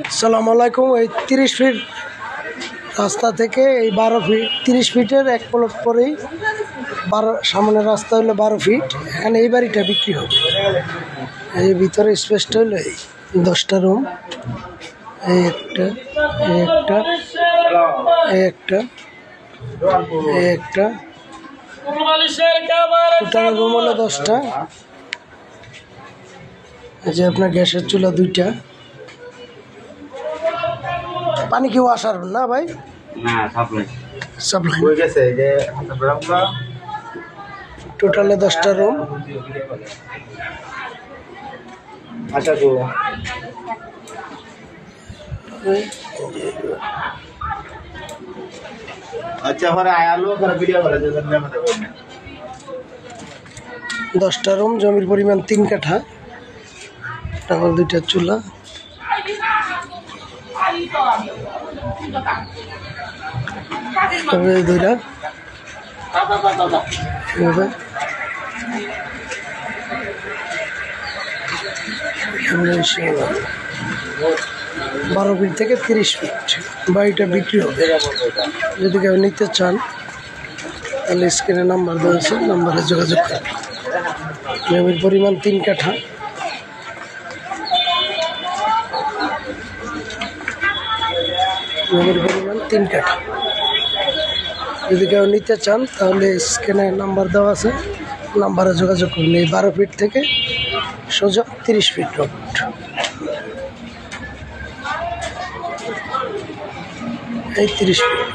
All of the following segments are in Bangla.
আসসালামু আলাইকুম। এই 30 ফিট রাস্তা থেকে এই 12 ফিট 30 ফিটের এক প্লট পরেই সামনের রাস্তা হলো 12 ফিট। এখানে এই বাড়িটা বিক্রি হবে। এই ভিতরে স্পেসটা হলো এই 10টা রুম, এই একটা, এই একটা, এই একটা, এই একটা, টোটাল রুম হলো 10টা। এই যে আপনার গ্যাসের চুলা 2টা। পানি কি ওয়াসার না ভাই? না, সাপ্লাই সাপ্লাই গেছে। এই যে আমরা টোটালে 10টা রুম। আচ্ছা তো আচ্ছা পরে আয়ালো পরে ভিডিও করে দেন না মত করে 10টা রুম, জমির পরিমাণ 3 কাঠা, ডাবল 2টা চুলা। তবে এই দুইটা এভাবে 12 ফিট থেকে 30 ফিট বাড়িটা বিক্রি হবে। যদি কেউ নিতে চান তাহলে স্ক্রিনে নাম্বার দেওয়া আছে, নাম্বারে যোগাযোগ করুন। জমির পরিমাণ 3 কাঠা। জমির পরিমাণ 3 কাঠা। যদি কেউ নিতে চান তাহলে স্ক্রিনে নাম্বার দেওয়া আছে, নাম্বারে যোগাযোগ করুন। এই 12 ফিট থেকে সোজা 30 ফিট রোড। এই 30 ফিট।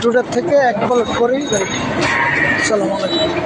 টুটার থেকে এক প্লট করেই। আসসালামু আলাইকুম।